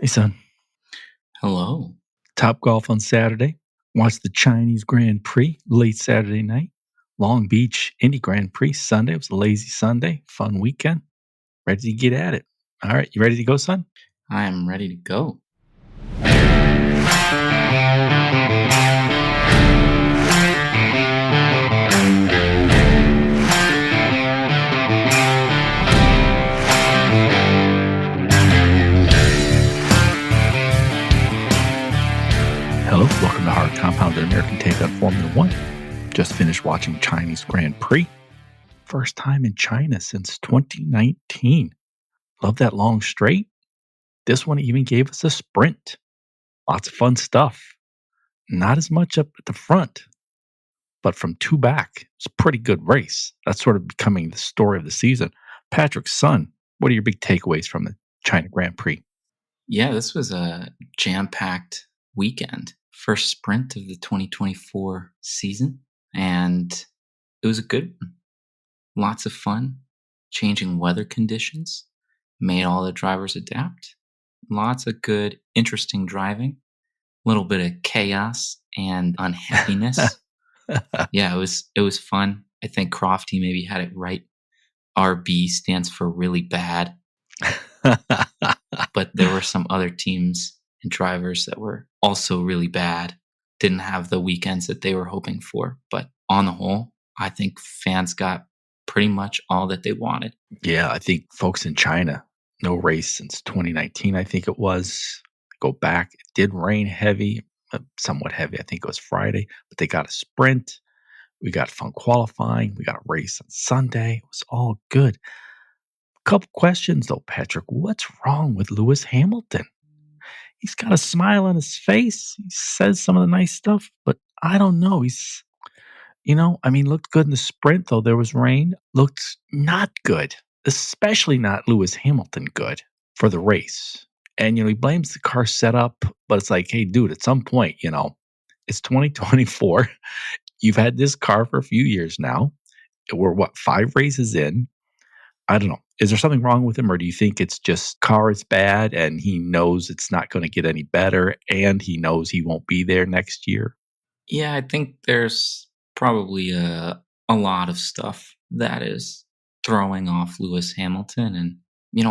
Hey, son. Hello. Top golf on Saturday. Watch the Chinese Grand Prix late Saturday night. Long Beach Indy Grand Prix Sunday. It was a lazy Sunday. Fun weekend. Ready to get at it. All right. You ready to go, son? I am ready to go. Hello. Welcome to Hard Compound, an American take on Formula One. Just finished watching Chinese Grand Prix. First time in China since 2019. Love that long straight. This one even gave us a sprint. Lots of fun stuff. Not as much up at the front, but from two back, it's a pretty good race. That's sort of becoming the story of the season. Patrick's son, what are your big takeaways from the China Grand Prix? Yeah, this was a jam-packed weekend. First sprint of the 2024 season, and it was a good one. Lots of fun. Changing weather conditions made all the drivers adapt. Lots of good, interesting driving. A little bit of chaos and unhappiness. Yeah, it was fun. I think Crofty maybe had it right. RB stands for really bad. But there were some other teams and drivers that were also really bad. Didn't have the weekends that they were hoping for. But on the whole, I think fans got pretty much all that they wanted. Yeah, I think folks in China, no race since 2019, I think it was. Go back, it did rain heavy, somewhat heavy. I think it was Friday, but they got a sprint. We got fun qualifying. We got a race on Sunday. It was all good. Couple questions though, Patrick. What's wrong with Lewis Hamilton? He's got a smile on his face. He says some of the nice stuff, but I don't know. He's, looked good in the sprint, though there was rain. Looked not good, especially not Lewis Hamilton good for the race. And, he blames the car setup, but it's like, hey, dude, at some point, it's 2024. You've had this car for a few years now. We're 5 races in? I don't know. Is there something wrong with him, or do you think it's just car is bad and he knows it's not going to get any better and he knows he won't be there next year? Yeah, I think there's probably a lot of stuff that is throwing off Lewis Hamilton. And,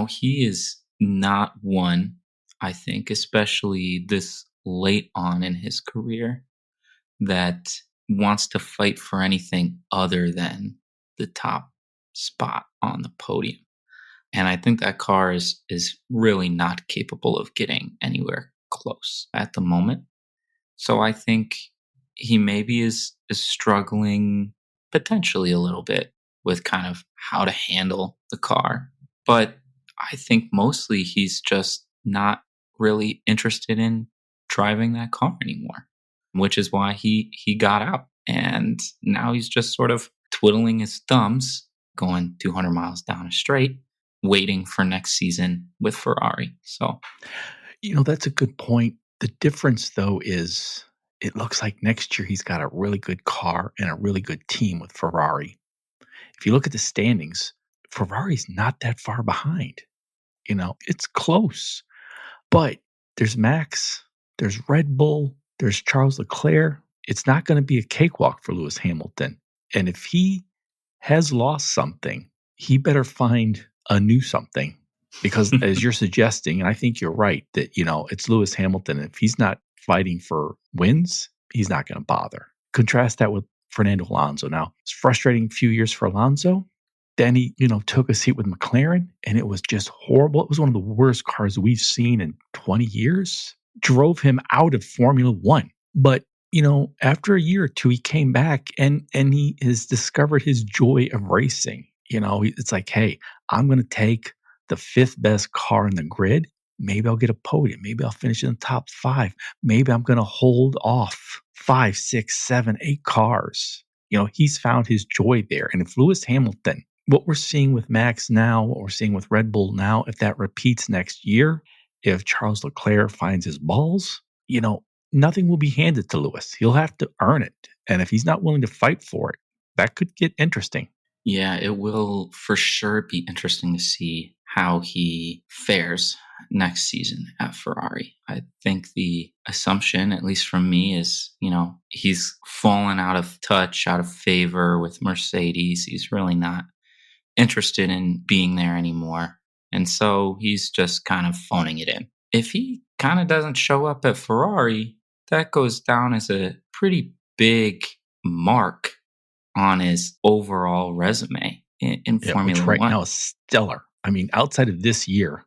he is not one, I think, especially this late on in his career, that wants to fight for anything other than the top spot on the podium. And I think that car is really not capable of getting anywhere close at the moment. So I think he maybe is struggling potentially a little bit with kind of how to handle the car. But I think mostly he's just not really interested in driving that car anymore, which is why he got out. And now he's just sort of twiddling his thumbs, going 200 miles down a straight, waiting for next season with Ferrari. So, that's a good point. The difference, though, is it looks like next year he's got a really good car and a really good team with Ferrari. If you look at the standings, Ferrari's not that far behind. It's close. But there's Max, there's Red Bull, there's Charles Leclerc. It's not going to be a cakewalk for Lewis Hamilton. And if he has lost something, he better find a new something. Because as you're suggesting, and I think you're right, that, it's Lewis Hamilton. If he's not fighting for wins, he's not going to bother. Contrast that with Fernando Alonso. Now, it's a frustrating few years for Alonso. Then he, took a seat with McLaren, and it was just horrible. It was one of the worst cars we've seen in 20 years. Drove him out of Formula One. But, after a year or two, he came back and he has discovered his joy of racing. It's like, hey, I'm going to take the 5th best car in the grid. Maybe I'll get a podium. Maybe I'll finish in the top 5. Maybe I'm going to hold off 5, 6, 7, 8 cars. He's found his joy there. And if Lewis Hamilton, what we're seeing with Max now, what we're seeing with Red Bull now, if that repeats next year, if Charles Leclerc finds his balls, nothing will be handed to Lewis. He'll have to earn it. And if he's not willing to fight for it, that could get interesting. Yeah, it will for sure be interesting to see how he fares next season at Ferrari. I think the assumption, at least from me, is, he's fallen out of touch, out of favor with Mercedes. He's really not interested in being there anymore. And so he's just kind of phoning it in. If he kind of doesn't show up at Ferrari, that goes down as a pretty big mark on his overall resume in Yeah, which Formula right One. now is stellar. I mean, outside of this year,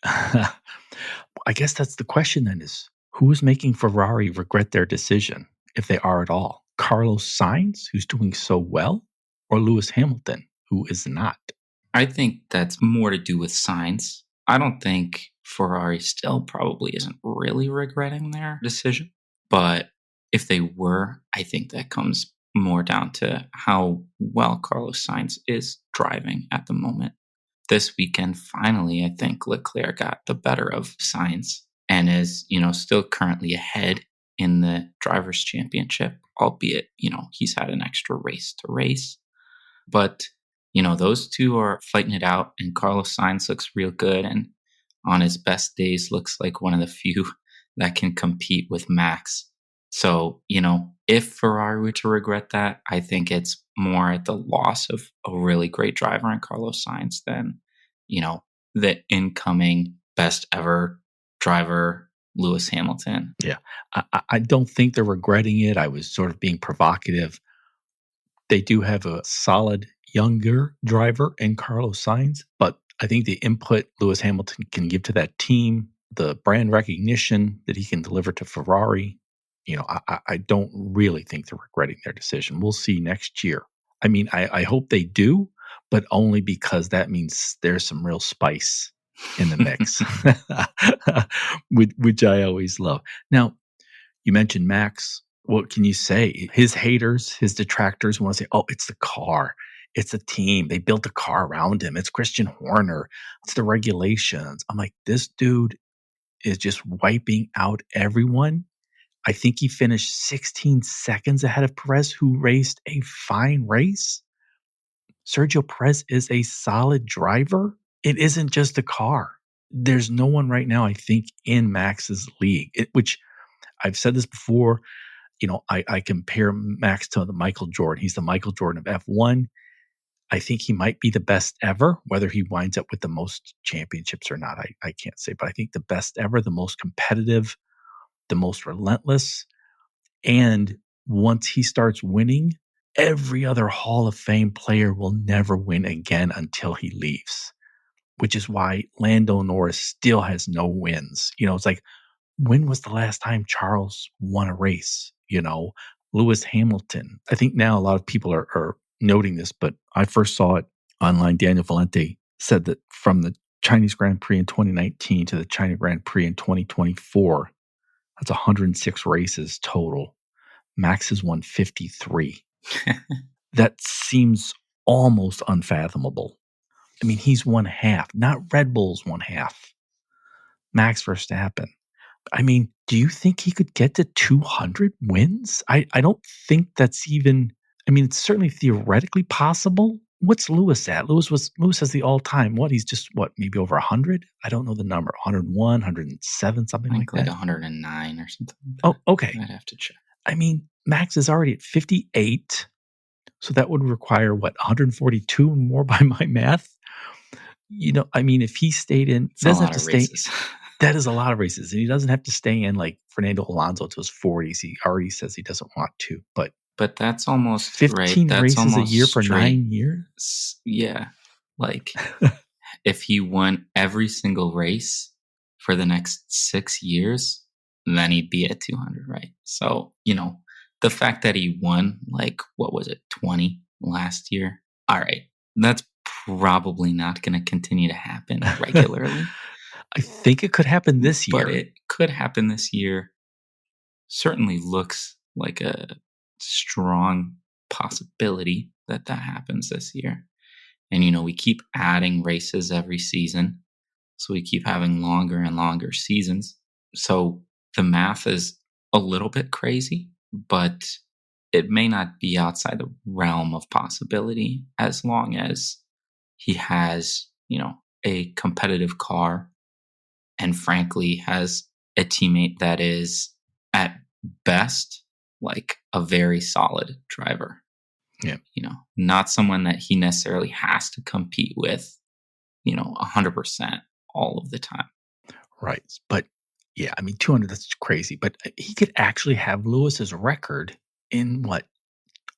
I guess that's the question then is who is making Ferrari regret their decision, if they are at all? Carlos Sainz, who's doing so well, or Lewis Hamilton, who is not? I think that's more to do with Sainz. I don't think Ferrari still probably isn't really regretting their decision. But if they were, I think that comes more down to how well Carlos Sainz is driving at the moment. This weekend, finally, I think Leclerc got the better of Sainz and is, still currently ahead in the Drivers' Championship, albeit, he's had an extra race to race. But, those two are fighting it out, and Carlos Sainz looks real good, and on his best days looks like one of the few that can compete with Max. So, if Ferrari were to regret that, I think it's more at the loss of a really great driver in Carlos Sainz than, the incoming best ever driver, Lewis Hamilton. Yeah. I don't think they're regretting it. I was sort of being provocative. They do have a solid younger driver in Carlos Sainz, but I think the input Lewis Hamilton can give to that team, the brand recognition that he can deliver to Ferrari, I don't really think they're regretting their decision. We'll see next year. I mean, I hope they do, but only because that means there's some real spice in the mix, which I always love. Now, you mentioned Max. What can you say? His haters, his detractors want to say, oh, it's the car. It's the team. They built a car around him. It's Christian Horner. It's the regulations. I'm like, this dude is just wiping out everyone. I think he finished 16 seconds ahead of Perez, who raced a fine race. Sergio Perez is a solid driver. It isn't just the car. There's no one right now, I think, in Max's league, which I've said this before. I compare Max to the Michael Jordan. He's the Michael Jordan of F1. I think he might be the best ever. Whether he winds up with the most championships or not, I can't say. But I think the best ever, the most competitive, the most relentless. And once he starts winning, every other Hall of Fame player will never win again until he leaves, which is why Lando Norris still has no wins. It's like, when was the last time Charles won a race? Lewis Hamilton. I think now a lot of people are noting this, but I first saw it online. Daniel Valente said that from the Chinese Grand Prix in 2019 to the China Grand Prix in 2024, that's 106 races total. Max has won 53. That seems almost unfathomable. I mean, he's won half, not Red Bull's won half. Max Verstappen. I mean, do you think he could get to 200 wins? I don't think that's even, it's certainly theoretically possible. What's Lewis at? Lewis has the all-time, he's just, maybe over 100? I don't know the number, 101, 107, something like that. 109 or something like that. Oh, okay. I'd have to check. Max is already at 58, so that would require, 142 more by my math? If he stayed in, doesn't have to stay. That is a lot of races, and he doesn't have to stay in like Fernando Alonso to his 40s. He already says he doesn't want to, but that's almost 15 right. races almost a year for straight. 9 years. Yeah, like if he won every single race for the next 6 years, then he'd be at 200, right? So the fact that he won 20 last year, all right, that's probably not going to continue to happen regularly. I think it could happen this year. But it could happen this year. Certainly looks like a strong possibility that happens this year. And, we keep adding races every season. So we keep having longer and longer seasons. So the math is a little bit crazy, but it may not be outside the realm of possibility as long as he has, a competitive car and frankly has a teammate that is at best like a very solid driver. Yeah. Not someone that he necessarily has to compete with, 100% all of the time. Right. But yeah, I mean, 200, that's crazy. But he could actually have Lewis's record in what,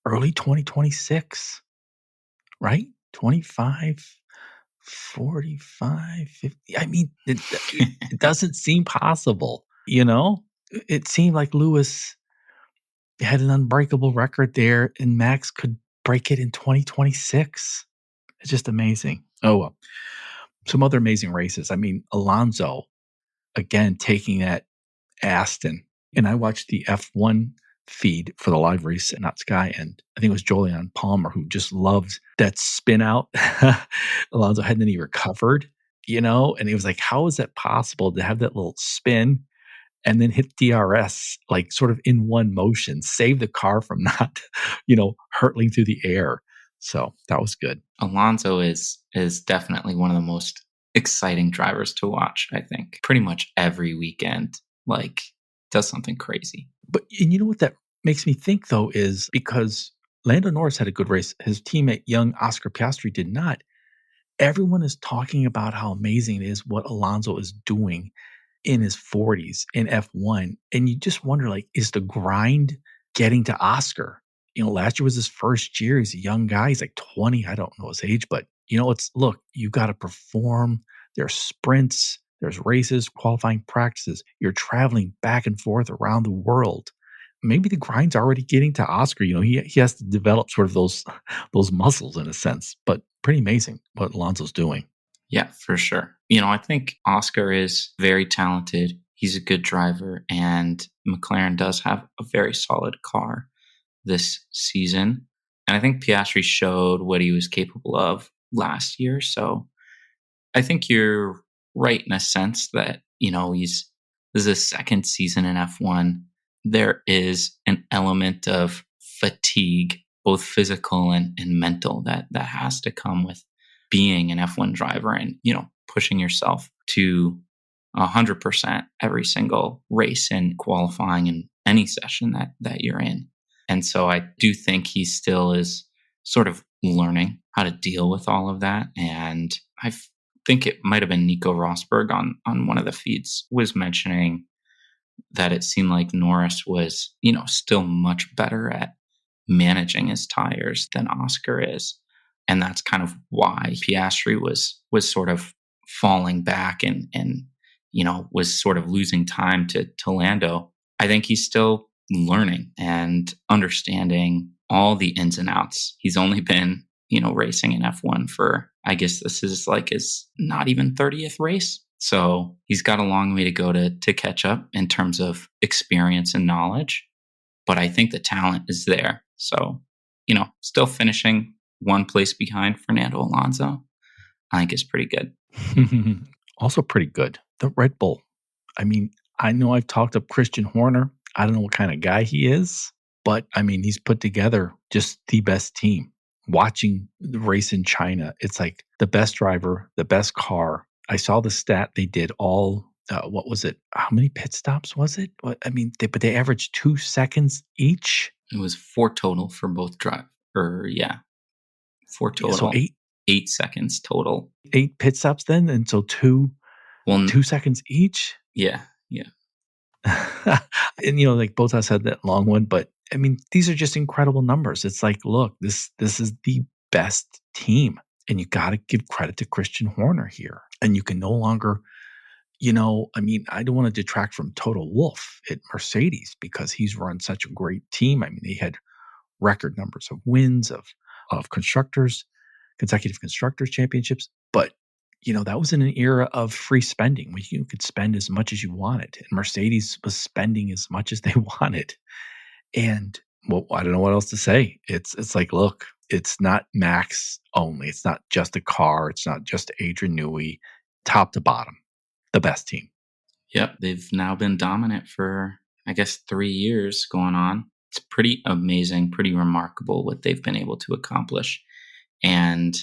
early 2026, right? 25, 45, 50. I mean, it doesn't seem possible, you know? It seemed like Lewis had an unbreakable record there, and Max could break it in 2026. It's just amazing. Oh, well. Some other amazing races. I mean, Alonso, again, taking that Aston. And I watched the F1 feed for the live race at Not Sky, and I think it was Jolyon Palmer who just loved that spin out Alonso had, and then he recovered, and he was like, how is that possible to have that little spin and then hit DRS like sort of in one motion, save the car from not, hurtling through the air. So that was good. Alonso is definitely one of the most exciting drivers to watch, I think. Pretty much every weekend, like, does something crazy. And you know what that makes me think, though, is because Lando Norris had a good race. His teammate, young Oscar Piastri, did not. Everyone is talking about how amazing it is what Alonso is doing in his 40s in F1. And you just wonder, like, is the grind getting to Oscar? Last year was his first year. He's a young guy. He's like 20. I don't know his age, but look, you got to perform. There's sprints, there's races, qualifying practices. You're traveling back and forth around the world. Maybe the grind's already getting to Oscar. He has to develop sort of those muscles in a sense, but pretty amazing what Alonso's doing. Yeah, for sure. I think Oscar is very talented. He's a good driver, and McLaren does have a very solid car this season. And I think Piastri showed what he was capable of last year. So I think you're right in a sense that, this is his second season in F1. There is an element of fatigue, both physical and mental, that has to come with being an F1 driver and, pushing yourself to 100% every single race and qualifying in any session that you're in. And so I do think he still is sort of learning how to deal with all of that. And I think it might have been Nico Rosberg on one of the feeds was mentioning that it seemed like Norris was, still much better at managing his tires than Oscar is. And that's kind of why Piastri was sort of falling back and was sort of losing time to Lando. I think he's still learning and understanding all the ins and outs. He's only been, racing in F1 for, I guess this is like his not even 30th race. So he's got a long way to go to catch up in terms of experience and knowledge. But I think the talent is there. So, still finishing one place behind Fernando Alonso, I think is pretty good. Also pretty good. The Red Bull. I mean, I know I've talked up Christian Horner. I don't know what kind of guy he is, but I mean, he's put together just the best team. Watching the race in China, it's like the best driver, the best car. I saw the stat they did all, what was it? How many pit stops was it? But they averaged 2 seconds each. It was 4 total for both 4 total. Yeah, so 8 seconds total. 8 pit stops then, and so 2 seconds each. Yeah. And like both of us had that long one, but I mean, these are just incredible numbers. It's like, look, this is the best team, and you got to give credit to Christian Horner here. And you can no longer, I don't want to detract from Toto Wolff at Mercedes because he's run such a great team. I mean, they had record numbers of wins of consecutive constructors championships, but that was in an era of free spending where you could spend as much as you wanted. And Mercedes was spending as much as they wanted. And I don't know what else to say. It's like, look, it's not Max only. It's not just a car. It's not just Adrian Newey. Top to bottom, the best team. Yep. They've now been dominant for, I guess, 3 years going on. It's pretty amazing, pretty remarkable what they've been able to accomplish. And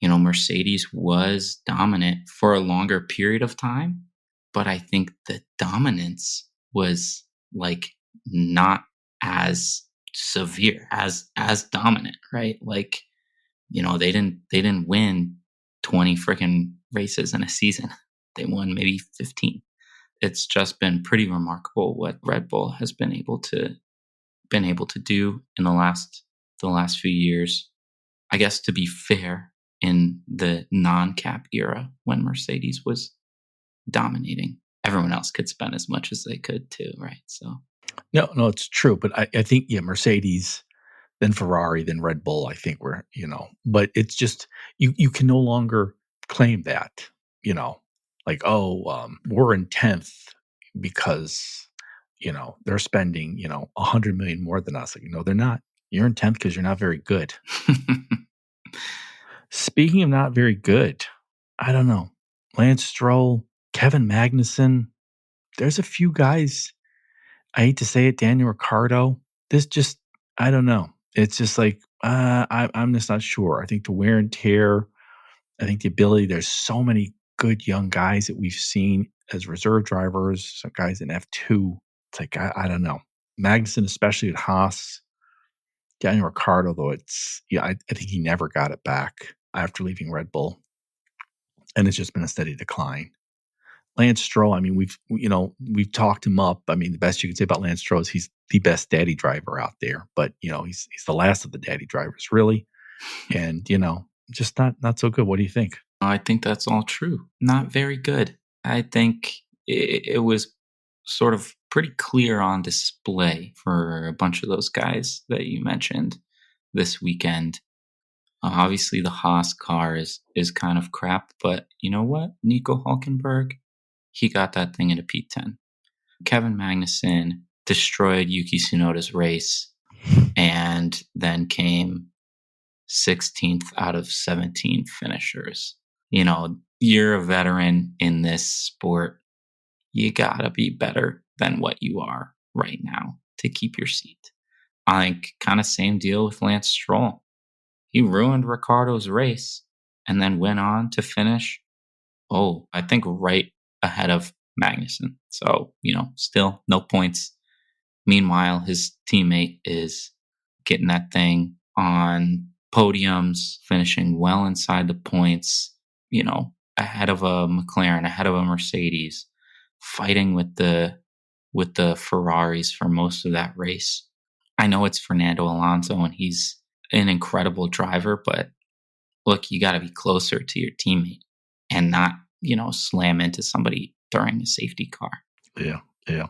Mercedes was dominant for a longer period of time, but I think the dominance was like not as severe as dominant, right? Like, they didn't win 20 freaking races in a season. They won maybe 15. It's just been pretty remarkable what Red Bull has been able to do in the last few years. I guess, to be fair, in the non-cap era when Mercedes was dominating, everyone else could spend as much as they could too, right? So No, it's true. But I think, yeah, Mercedes, then Ferrari, then Red Bull, I think but it's just, you can no longer claim that, like, oh, we're in 10th because, they're spending, 100 million more than us. Like, no, they're not. You're in 10th because you're not very good. Speaking of not very good, I don't know. Lance Stroll, Kevin Magnussen, there's a few guys. I hate to say it, Daniel Ricciardo. This just, I don't know. It's just like, I'm just not sure. I think the wear and tear, I think the ability, there's so many good young guys that we've seen as reserve drivers, some guys in F2. It's like, I don't know. Magnussen, especially at Haas, Daniel Ricciardo, though, I think he never got it back after leaving Red Bull. And it's just been a steady decline. Lance Stroll, I mean, we've talked him up. I mean, the best you can say about Lance Stroll is he's the best daddy driver out there. But he's the last of the daddy drivers, really, and just not so good. What do you think? I think that's all true. Not very good. I think it was sort of pretty clear on display for a bunch of those guys that you mentioned this weekend. Obviously, the Haas car is kind of crap, but you know what? Nico Hulkenberg, he got that thing into P10. Kevin Magnussen destroyed Yuki Tsunoda's race and then came 16th out of 17 finishers. You're a veteran in this sport. You gotta be better than what you are right now to keep your seat. I think kind of same deal with Lance Stroll. He ruined Ricciardo's race and then went on to finish, I think right ahead of Magnussen. So, still no points. Meanwhile, his teammate is getting that thing on podiums, finishing well inside the points, ahead of a McLaren, ahead of a Mercedes, fighting with the Ferraris for most of that race. I know it's Fernando Alonso and he's an incredible driver, but look, you got to be closer to your teammate and not, slam into somebody during a safety car. Yeah, yeah.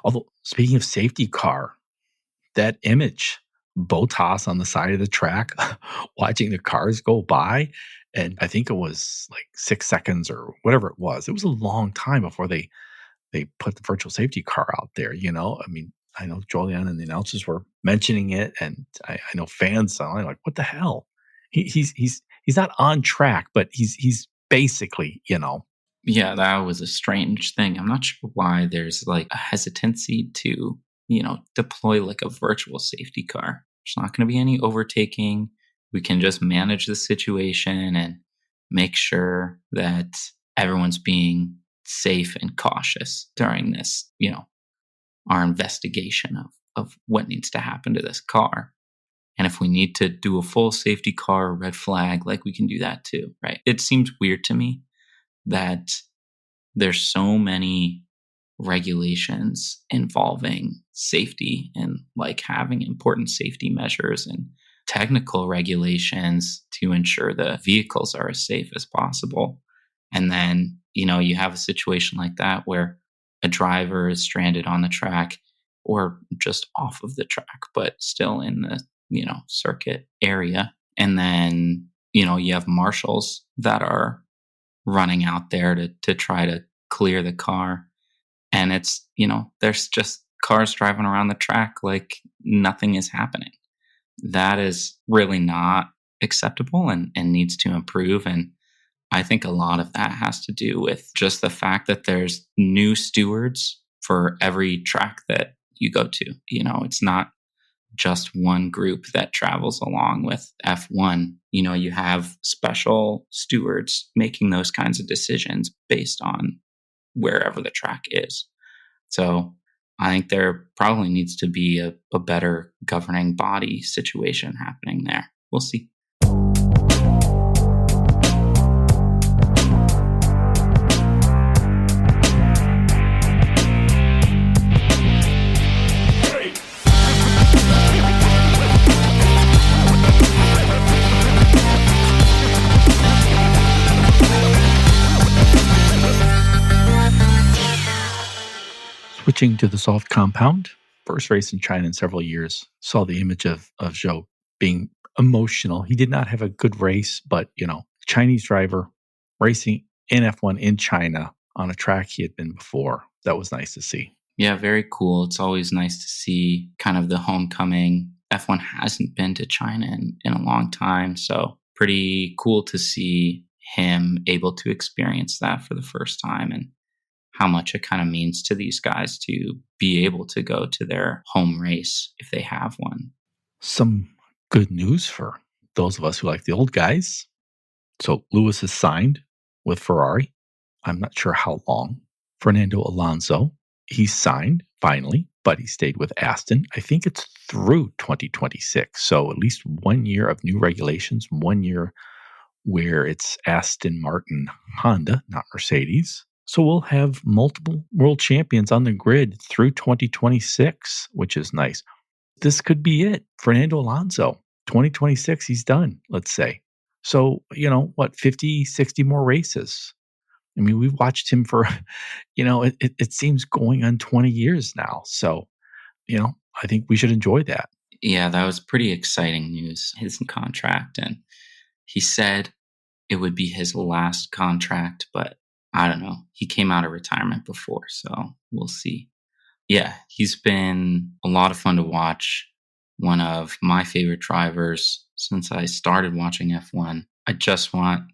Although, speaking of safety car, that image, Bottas on the side of the track, watching the cars go by, and I think it was like 6 seconds or whatever it was. It was a long time before they put the virtual safety car out there. I mean, I know Jolyon and the announcers were mentioning it, and I know fans are like, "What the hell?" He's not on track, but he's basically, Yeah, that was a strange thing. I'm not sure why there's like a hesitancy to, deploy like a virtual safety car. There's not going to be any overtaking. We can just manage the situation and make sure that everyone's being safe and cautious during this, our investigation of what needs to happen to this car. And if we need to do a full safety car red flag, like we can do that too, right? It seems weird to me that there's so many regulations involving safety and like having important safety measures and technical regulations to ensure the vehicles are as safe as possible. And then, you have a situation like that where a driver is stranded on the track or just off of the track, but still in the, circuit area. And then, you have marshals that are running out there to try to clear the car. And it's, there's just cars driving around the track like nothing is happening. That is really not acceptable and needs to improve. And I think a lot of that has to do with just the fact that there's new stewards for every track that you go to. It's not just one group that travels along with F1. You have special stewards making those kinds of decisions based on wherever the track is. So I think there probably needs to be a better governing body situation happening there. We'll see. Switching to the soft compound, first race in China in several years, saw the image of Zhou being emotional. He did not have a good race, but, Chinese driver racing in F1 in China on a track he had been before. That was nice to see. Yeah, very cool. It's always nice to see kind of the homecoming. F1 hasn't been to China in a long time, so pretty cool to see him able to experience that for the first time, and how much it kind of means to these guys to be able to go to their home race if they have one. Some good news for those of us who like the old guys. So Lewis is signed with Ferrari. I'm not sure how long. Fernando Alonso, he's signed finally, but he stayed with Aston. I think it's through 2026. So at least 1 year of new regulations, 1 year where it's Aston Martin Honda, not Mercedes. So we'll have multiple world champions on the grid through 2026, which is nice. This could be it. Fernando Alonso, 2026, he's done, let's say. So, 50, 60 more races. I mean, we've watched him for, it seems going on 20 years now. So, I think we should enjoy that. Yeah, that was pretty exciting news, his contract. And he said it would be his last contract, but I don't know. He came out of retirement before, so we'll see. Yeah, he's been a lot of fun to watch. One of my favorite drivers since I started watching F1. I just want,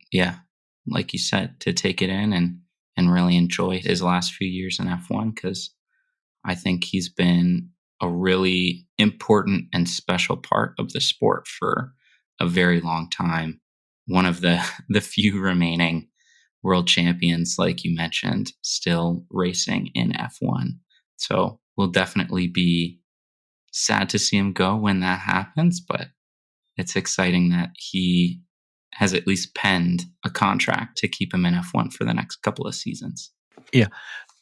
like you said, to take it in and really enjoy his last few years in F1, because I think he's been a really important and special part of the sport for a very long time. One of the few remaining world champions, like you mentioned, still racing in F1. So we'll definitely be sad to see him go when that happens, but it's exciting that he has at least penned a contract to keep him in F1 for the next couple of seasons. Yeah.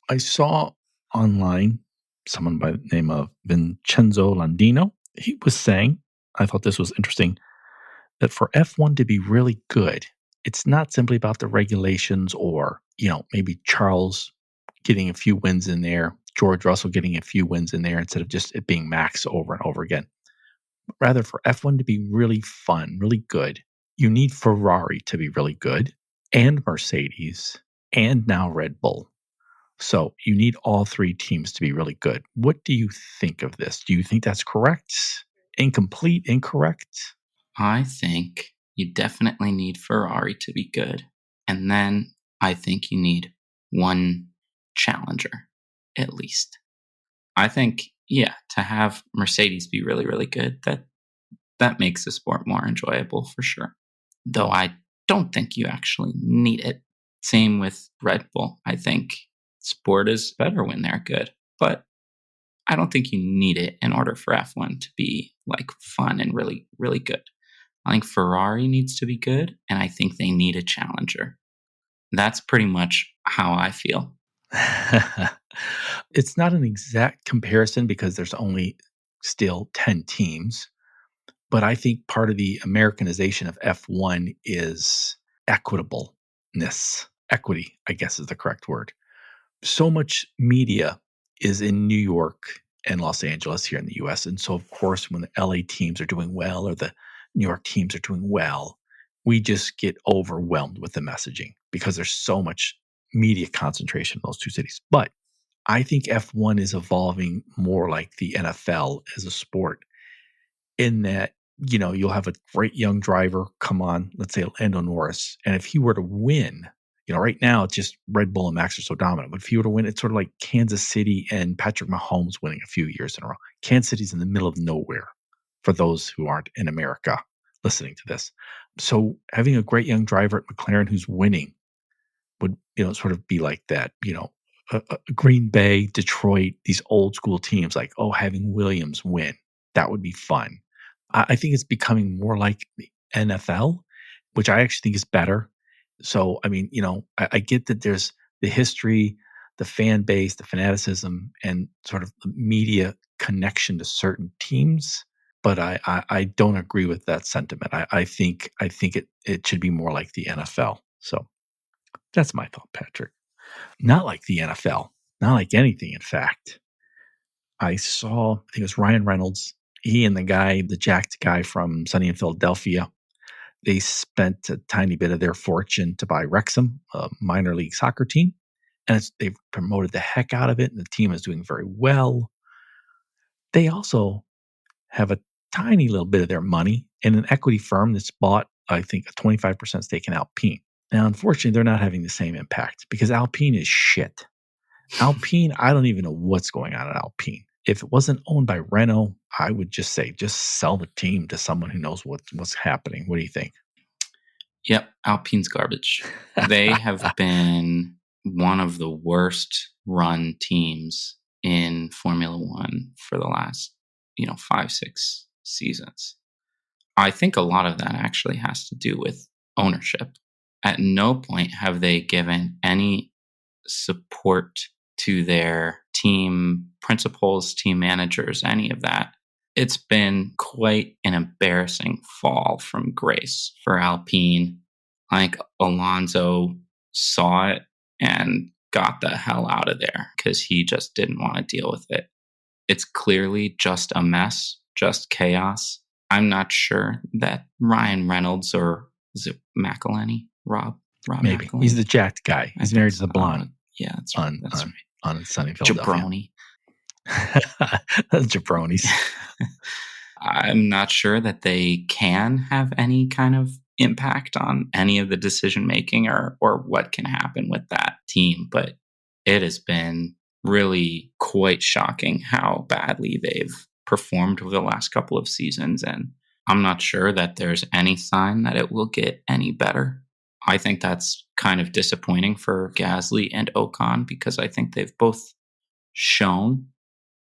I saw online someone by the name of Vincenzo Landino. He was saying, I thought this was interesting, that for F1 to be really good, it's not simply about the regulations or, maybe Charles getting a few wins in there, George Russell getting a few wins in there instead of just it being Max over and over again. But rather, for F1 to be really fun, really good, you need Ferrari to be really good, and Mercedes, and now Red Bull. So you need all three teams to be really good. What do you think of this? Do you think that's correct? Incomplete? Incorrect? I think you definitely need Ferrari to be good. And then I think you need one challenger, at least. I think, to have Mercedes be really, really good, that makes the sport more enjoyable for sure. Though I don't think you actually need it. Same with Red Bull. I think sport is better when they're good, but I don't think you need it in order for F1 to be like fun and really, really good. I think Ferrari needs to be good, and I think they need a challenger. That's pretty much how I feel. It's not an exact comparison because there's only still 10 teams, but I think part of the Americanization of F1 is equitableness. Equity, I guess, is the correct word. So much media is in New York and Los Angeles here in the US. And so, of course, when the LA teams are doing well or the New York teams are doing well, we just get overwhelmed with the messaging because there's so much media concentration in those two cities. But I think F1 is evolving more like the NFL as a sport in that, you'll have a great young driver come on, let's say Lando Norris, and if he were to win, right now it's just Red Bull and Max are so dominant. But if he were to win, it's sort of like Kansas City and Patrick Mahomes winning a few years in a row. Kansas City's in the middle of nowhere for those who aren't in America listening to this. So having a great young driver at McLaren who's winning would, sort of be like that, Green Bay, Detroit, these old school teams, like, oh, having Williams win, that would be fun. I think it's becoming more like the NFL, which I actually think is better. So, I mean, I get that there's the history, the fan base, the fanaticism, and sort of the media connection to certain teams. But I don't agree with that sentiment. I think it should be more like the NFL. So that's my thought, Patrick. Not like the NFL, not like anything, in fact. I think it was Ryan Reynolds. He and the jacked guy from Sunny in Philadelphia, they spent a tiny bit of their fortune to buy Wrexham, a minor league soccer team. And they've promoted the heck out of it, and the team is doing very well. They also have a tiny little bit of their money in an equity firm that's bought, I think, a 25% stake in Alpine. Now, unfortunately, they're not having the same impact because Alpine is shit. Alpine, I don't even know what's going on at Alpine. If it wasn't owned by Renault, I would just say, just sell the team to someone who knows what's happening. What do you think? Yep, Alpine's garbage. They have been one of the worst run teams in Formula One for the last, 5, 6 seasons. I think a lot of that actually has to do with ownership. At no point have they given any support to their team principals, team managers, any of that. It's been quite an embarrassing fall from grace for Alpine. I think Alonso saw it and got the hell out of there because he just didn't want to deal with it. It's clearly just a mess, just chaos. I'm not sure that Ryan Reynolds, or is it McElhenney? Rob Maybe. McElhenney? He's the jacked guy. He's married to the blonde. Yeah, that's right. That's right. On Sunny Philadelphia. Jabroni. Jabronis. I'm not sure that they can have any kind of impact on any of the decision making or what can happen with that team, but it has been really quite shocking how badly they've performed over the last couple of seasons, and I'm not sure that there's any sign that it will get any better. I think that's kind of disappointing for Gasly and Ocon because I think they've both shown,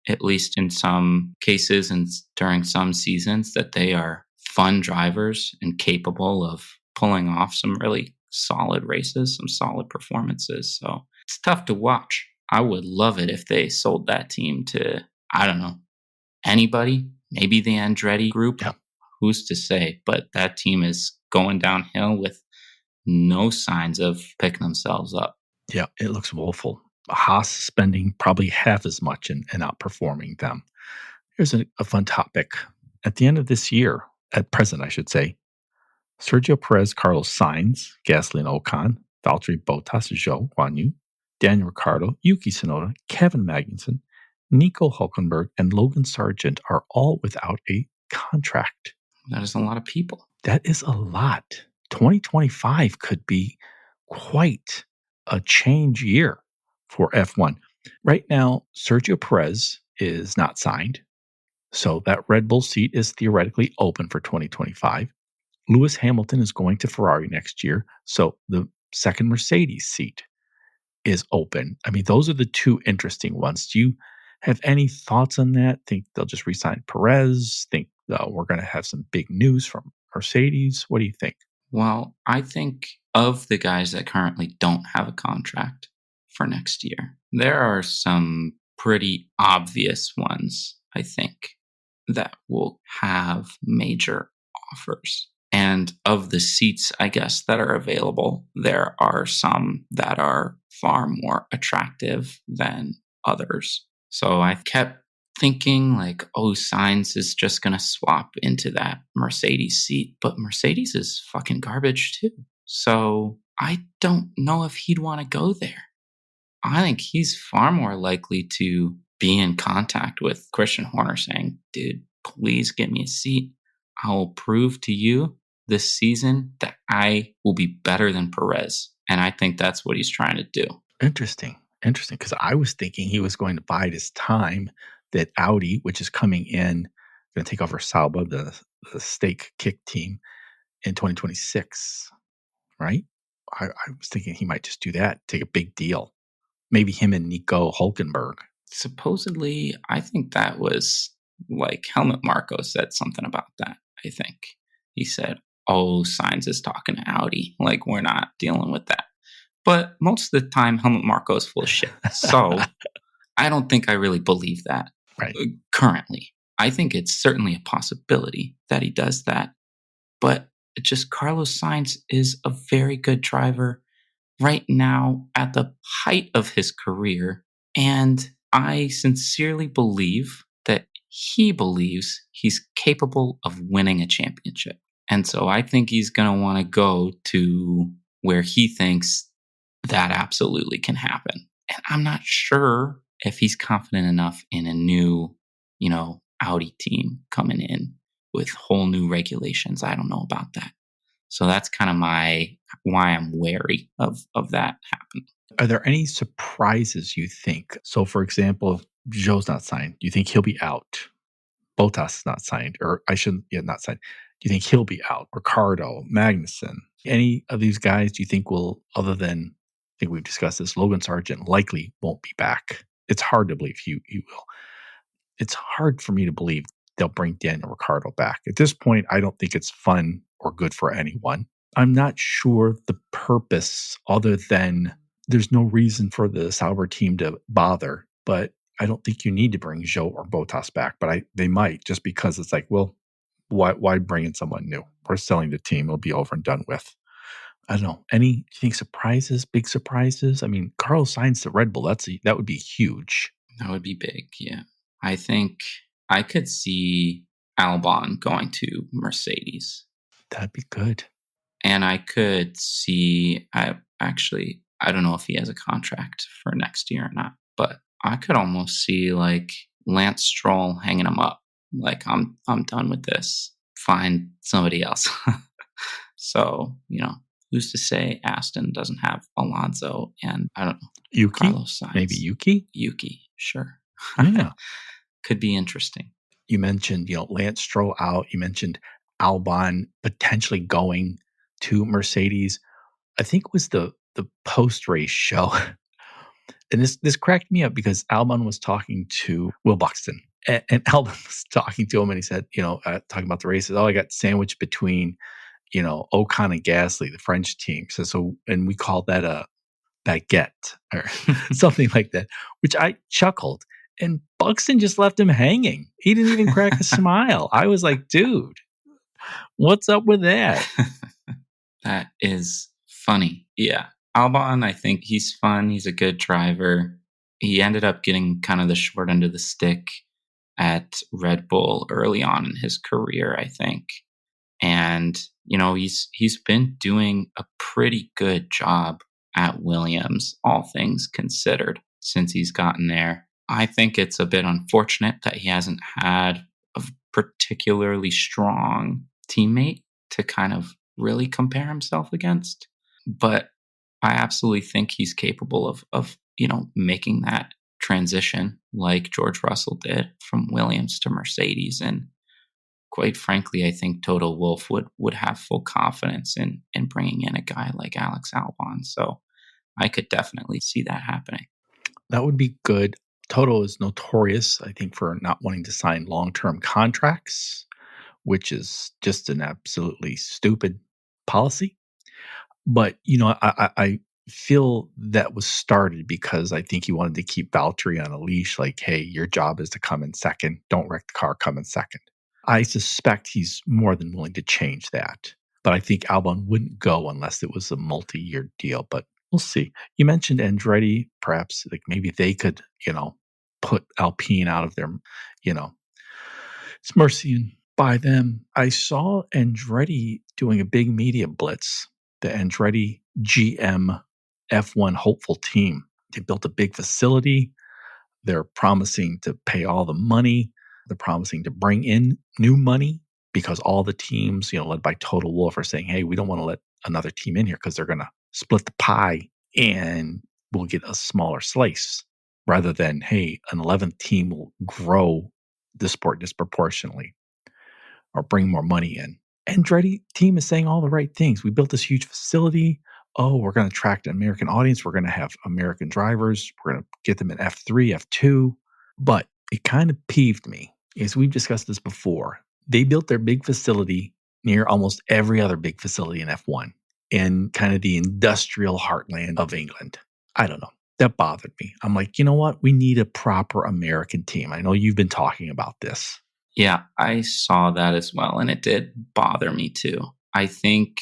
at least in some cases and during some seasons, that they are fun drivers and capable of pulling off some really solid races, some solid performances. So it's tough to watch. I would love it if they sold that team to, I don't know, anybody, maybe the Andretti group. Yeah. Who's to say? But that team is going downhill with no signs of picking themselves up. Yeah, it looks woeful. Haas spending probably half as much and outperforming them. Here's a fun topic. At the end of this year, at present, I should say, Sergio Perez, Carlos Sainz, Gasly and Ocon, Valtteri Bottas, Zhou Guanyu, Daniel Ricciardo, Yuki Tsunoda, Kevin Magnussen, Nico Hulkenberg, and Logan Sargent are all without a contract. That is a lot of people. That is a lot. 2025 could be quite a change year for F1. Right now, Sergio Perez is not signed, so that Red Bull seat is theoretically open for 2025. Lewis Hamilton is going to Ferrari next year, so the second Mercedes seat is open. I mean, those are the two interesting ones. Do you have any thoughts on that? Think they'll just re-sign Perez? Think we're going to have some big news from Mercedes? What do you think? Well, I think of the guys that currently don't have a contract for next year, there are some pretty obvious ones, I think, that will have major offers. And of the seats, I guess, that are available, there are some that are far more attractive than others. So I kept thinking like, oh, Sainz is just going to swap into that Mercedes seat. But Mercedes is fucking garbage too. So I don't know if he'd want to go there. I think he's far more likely to be in contact with Christian Horner saying, dude, please get me a seat. I will prove to you this season that I will be better than Perez. And I think that's what he's trying to do. Interesting. Because I was thinking he was going to bide his time that Audi, which is coming in, going to take over Sauber, the stake kick team, in 2026, right? I was thinking he might just do that, take a big deal, Maybe him and Nico Hulkenberg. Supposedly, I think that was like Helmut Marko said something about that. I think he said, "Oh, Sainz is talking to Audi. Like we're not dealing with that." But most of the time, Helmut Marko is full of shit. So I don't think I really believe that Right. currently. I think it's certainly a possibility that he does that. But it just Carlos Sainz is a very good driver right now at the height of his career. And I sincerely believe that he believes he's capable of winning a championship. And so I think he's going to want to go to where he thinks that absolutely can happen. And I'm not sure if he's confident enough in a new, Audi team coming in with whole new regulations. I don't know about that. So that's kind of why I'm wary of that happening. Are there any surprises you think? So, for example, if Joe's not signed, do you think he'll be out? Bottas is not signed, or I shouldn't, yeah, not signed. Do you think he'll be out? Ricardo, Magnussen, any of these guys do you think will, other than, I think we've discussed this, Logan Sargent likely won't be back? It's hard to believe he will. It's hard for me to believe they'll bring Daniel Ricciardo back. At this point, I don't think it's fun or good for anyone. I'm not sure the purpose other than there's no reason for the Sauber team to bother, but I don't think you need to bring Joe or Bottas back, but they might just because it's like, well, why bring in someone new? We're selling the team. It'll be over and done with. I don't know. Do you think surprises, big surprises? I mean, Carlos Sainz to Red Bull, that would be huge. That would be big, yeah. I think I could see Albon going to Mercedes. That'd be good. And I could see, I don't know if he has a contract for next year or not, but I could almost see like Lance Stroll hanging him up. Like I'm done with this. Find somebody else. So, who's to say Aston doesn't have Alonso and I don't know. Yuki? Carlos Sainz. Maybe Yuki? Yuki, sure. Yeah. Could be interesting. You mentioned, Lance Stroll out. You mentioned Albon potentially going to Mercedes. I think it was the post-race show. And this cracked me up because Albon was talking to Will Buxton. And Albon was talking to him and he said, talking about the races, I got sandwiched between, Ocon and Gasly, the French team. So and we called that a baguette or something like that, which I chuckled. And Buxton just left him hanging. He didn't even crack a smile. I was like, dude, what's up with that? That is funny. Yeah. Albon, I think he's fun. He's a good driver. He ended up getting kind of the short end of the stick at Red Bull early on in his career, I think. And, he's been doing a pretty good job at Williams, all things considered, since he's gotten there. I think it's a bit unfortunate that he hasn't had a particularly strong teammate to kind of really compare himself against. But I absolutely think he's capable of making that transition like George Russell did from Williams to Mercedes. And quite frankly, I think Toto Wolff would have full confidence in bringing in a guy like Alex Albon. So I could definitely see that happening. That would be good. Toto is notorious, I think, for not wanting to sign long-term contracts, which is just an absolutely stupid policy. But, I feel that was started because I think he wanted to keep Valtteri on a leash. Like, hey, your job is to come in second. Don't wreck the car, come in second. I suspect he's more than willing to change that. But I think Albon wouldn't go unless it was a multi-year deal. But we'll see. You mentioned Andretti. Perhaps like maybe they could, put Alpine out of their, it's mercy and buy them. I saw Andretti doing a big media blitz. The Andretti GM F1 hopeful team. They built a big facility. They're promising to pay all the money. They're promising to bring in new money because all the teams, led by Total Wolff are saying, hey, we don't want to let another team in here because they're going to split the pie and we'll get a smaller slice rather than, hey, an 11th team will grow the sport disproportionately or bring more money in. Andretti team is saying all the right things. We built this huge facility. oh, we're going to attract an American audience. We're going to have American drivers. We're going to get them in F3, F2. But it kind of peeved me, as we've discussed this before. They built their big facility near almost every other big facility in F1 in kind of the industrial heartland of England. I don't know. That bothered me. I'm like, you know what? We need a proper American team. I know you've been talking about this. Yeah, I saw that as well, and it did bother me too. I think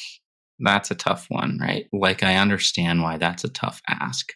that's a tough one, right? Like, I understand why that's a tough ask.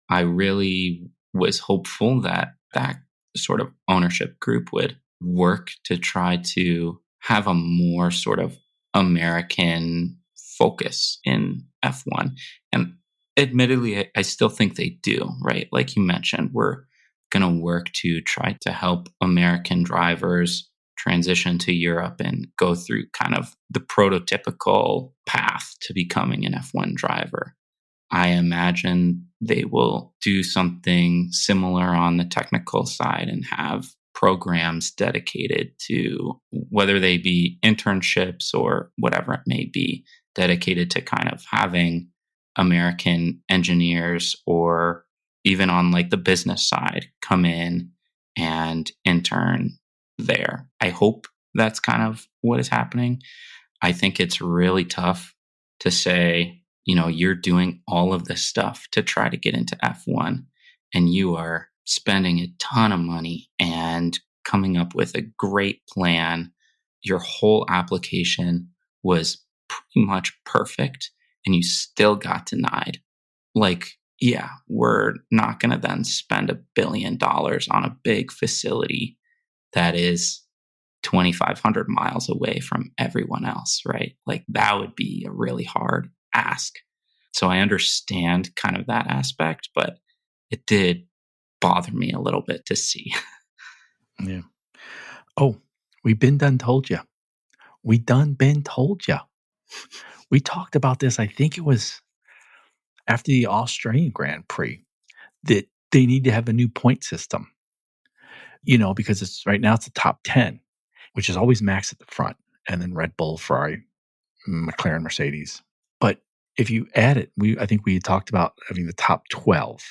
I really was hopeful that that sort of ownership group would work to try to have a more sort of American focus in F1. And admittedly, I still think they do, right? Like you mentioned, we're going to work to try to help American drivers transition to Europe and go through kind of the prototypical path to becoming an F1 driver. I imagine they will do something similar on the technical side and have programs dedicated to, whether they be internships or whatever it may be, dedicated to kind of having American engineers, or even on like the business side, come in and intern there. I hope that's kind of what is happening. I think it's really tough to say, you know, you're doing all of this stuff to try to get into F1 and you are spending a ton of money and coming up with a great plan. Your whole application was pretty much perfect and you still got denied. Like, yeah, we're not going to then spend $1 billion on a big facility that is 2,500 miles away from everyone else, right? Like, that would be a really hard ask. So I understand kind of that aspect, but it did bother me a little bit to see. Yeah. Oh, we done told you. We done been told you. We talked about this, I think it was after the Australian Grand Prix, that they need to have a new point system, you know, because it's right now it's the top 10, which is always Max at the front, and then Red Bull, Ferrari, McLaren, Mercedes. But if you add it, I think we talked about having the top 12,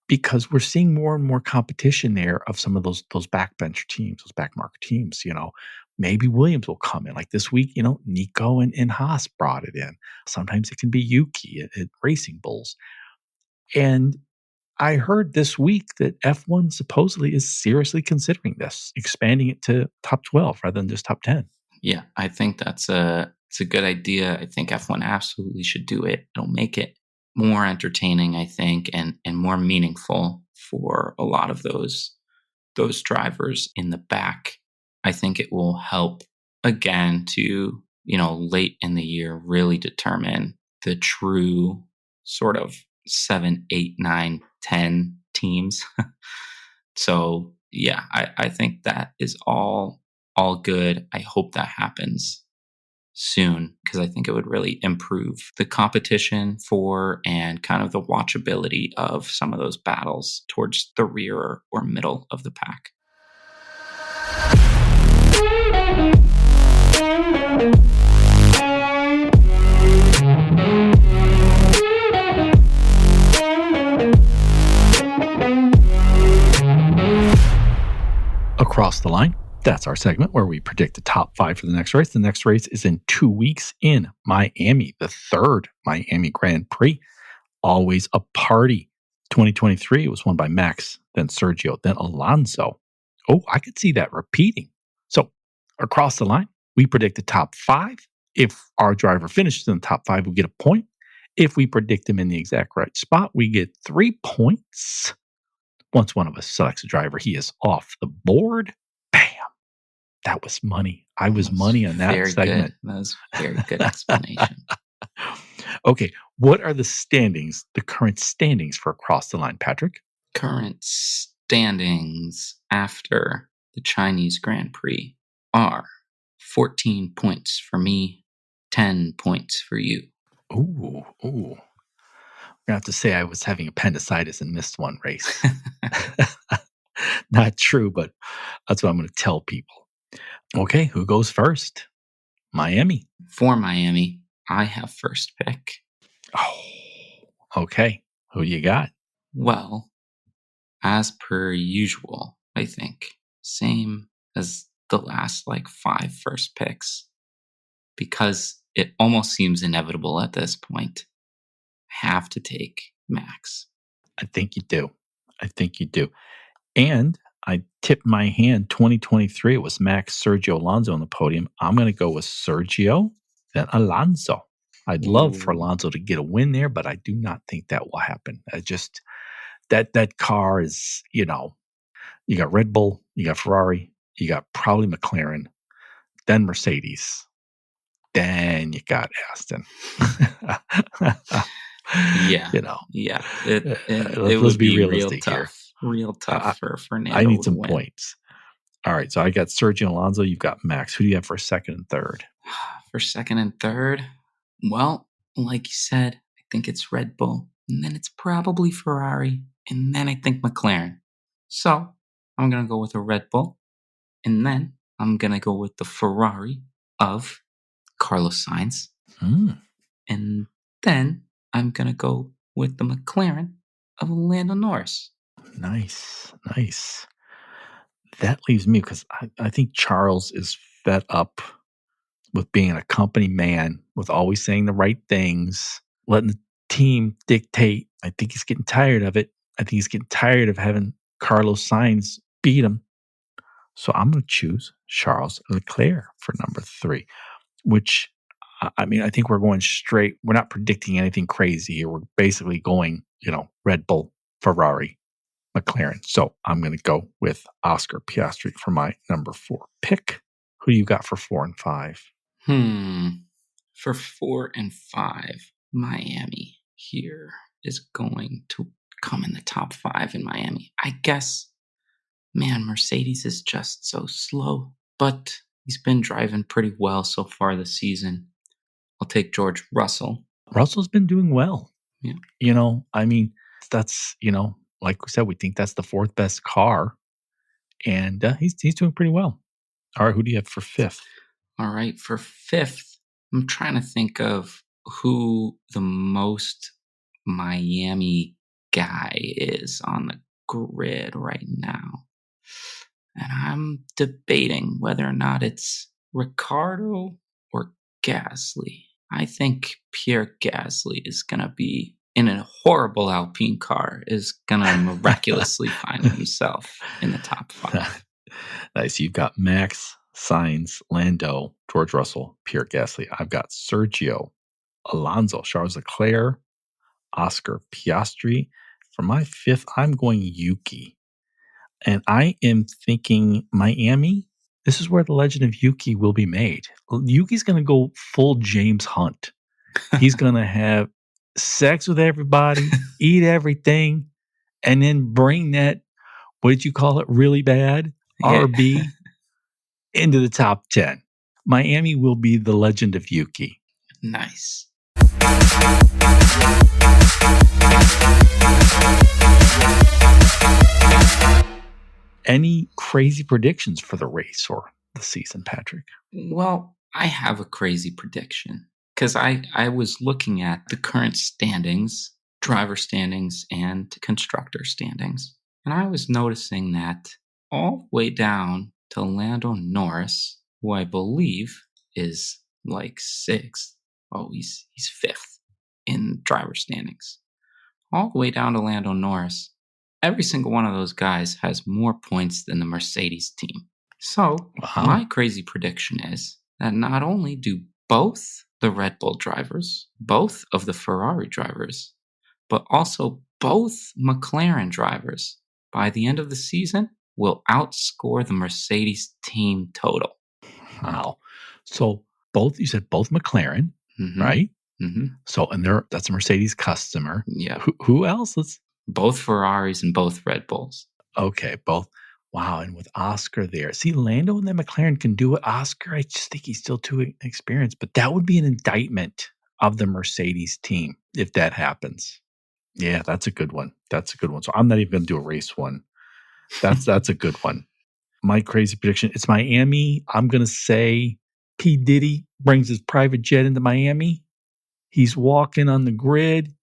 because we're seeing more and more competition there of some of those backbench teams, those backmarker teams. You know, maybe Williams will come in. Like this week, you know, Nico and Haas brought it in. Sometimes it can be Yuki at Racing Bulls. And I heard this week that F1 supposedly is seriously considering this, expanding it to top 12 rather than just top 10. Yeah, I think it's a good idea. I think F1 absolutely should do it. It'll make it more entertaining, I think, and more meaningful for a lot of those drivers in the back. I think it will help, again, to, you know, late in the year really determine the true sort of 7, 8, 9, 10 teams. So yeah, I think that is all good. I hope that happens soon, because I think it would really improve the competition for and kind of the watchability of some of those battles towards the rear or middle of the pack. Across the line, that's our segment where we predict the top 5 for the next race. The next race is in 2 weeks in Miami, the third Miami Grand Prix. Always a party. 2023, it was won by Max, then Sergio, then Alonso. Oh, I could see that repeating. So, across the line, we predict the top 5. If our driver finishes in the top 5, we get a point. If we predict him in the exact right spot, we get 3 points. Once one of us selects a driver, he is off the board. Bam. That was money. I was money on that very segment. Good. That was a very good explanation. Okay. What are the standings, the current standings for Across the Line, Patrick? Current standings after the Chinese Grand Prix are 14 points for me, 10 points for you. Ooh. I have to say I was having appendicitis and missed one race. Not true, but that's what I'm going to tell people. Okay, who goes first? Miami. For Miami, I have first pick. Oh, okay. Who you got? Well, as per usual, I think. Same as the last like 5 first picks, because it almost seems inevitable at this point. Have to take Max. I think you do. I think you do. And I tipped my hand 2023. It was Max, Sergio, Alonso on the podium. I'm going to go with Sergio, then Alonso. I'd love for Ooh. Alonso to get a win there, but I do not think that will happen. I just that car is, you got Red Bull, you got Ferrari, you got probably McLaren, then Mercedes, then you got Aston. Yeah, you know, yeah. It let's would be be realistic here. real tough I, for I Fernando need to some win. points. All right, so I got Sergio Alonso. You've got Max. Who do you have for second and third? For second and third, well, like you said, I think it's Red Bull, and then it's probably Ferrari, and then I think McLaren. So I'm gonna go with a Red Bull, and then I'm gonna go with the Ferrari of Carlos Sainz, Mm, and then I'm gonna go with the McLaren of Lando Norris. nice, nice. That leaves me because I think Charles is fed up with being a company man, with always saying the right things, letting the team dictate. I think he's getting tired of it. I think he's getting tired of having Carlos Sainz beat him. So I'm going to choose Charles Leclerc for number 3, which I mean, I think we're going straight. We're not predicting anything crazy here. We're basically going, Red Bull, Ferrari, McLaren. So I'm going to go with Oscar Piastri for my number 4 pick. Who do you got for 4 and 5? Hmm. For 4 and 5, Miami here is going to come in the top 5 in Miami. I guess, man, Mercedes is just so slow, but he's been driving pretty well so far this season. I'll take George Russell. Russell's been doing well. Yeah. I mean, that's, like we said, we think that's the 4th best car, and he's doing pretty well. All right, who do you have for 5th? All right. For 5th, I'm trying to think of who the most Miami guy is on the grid right now. And I'm debating whether or not it's Ricardo or Gasly. I think Pierre Gasly is going to be in a horrible Alpine car, is going to miraculously find himself in the top 5. Nice. You've got Max, Sainz, Lando, George Russell, Pierre Gasly. I've got Sergio, Alonso, Charles Leclerc, Oscar Piastri. For my 5th, I'm going Yuki. And I am thinking Miami. This is where the Legend of Yuki will be made. Yuki's going to go full James Hunt. He's going to have sex with everybody, eat everything, and then bring that, what did you call it, really bad, Yeah. RB, into the top 10. Miami will be the Legend of Yuki. Nice. Any crazy predictions for the race or the season, Patrick? Well, I have a crazy prediction because I was looking at the current standings, driver standings, and constructor standings. And I was noticing that all the way down to Lando Norris, who I believe is like 6th. Oh, he's 5th in driver standings. All the way down to Lando Norris, every single one of those guys has more points than the Mercedes team. So, my crazy prediction is that not only do both the Red Bull drivers, both of the Ferrari drivers, but also both McLaren drivers by the end of the season will outscore the Mercedes team total. Wow. So you said both McLaren, right? Mm-hmm. So, and that's a Mercedes customer. Yeah. Who else? Both Ferraris and both Red Bulls. Okay, both. Wow, and with Oscar there. See, Lando and then McLaren can do it. Oscar, I just think he's still too experienced, but that would be an indictment of the Mercedes team if that happens. Yeah, that's a good one. That's a good one. So I'm not even going to do a race one. That's a good one. My crazy prediction, it's Miami. I'm going to say P. Diddy brings his private jet into Miami. He's walking on the grid.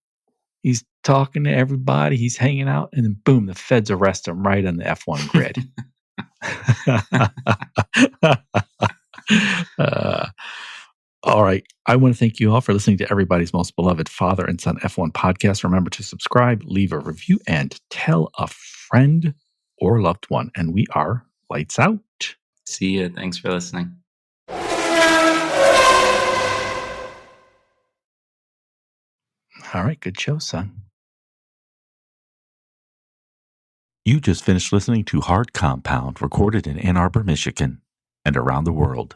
He's talking to everybody. He's hanging out. And then, boom, the feds arrest him right on the F1 grid. All right. I want to thank you all for listening to everybody's most beloved father and son F1 podcast. Remember to subscribe, leave a review, and tell a friend or loved one. And we are lights out. See ya. Thanks for listening. All right. Good show, son. You just finished listening to Hard Compound, recorded in Ann Arbor, Michigan, and around the world.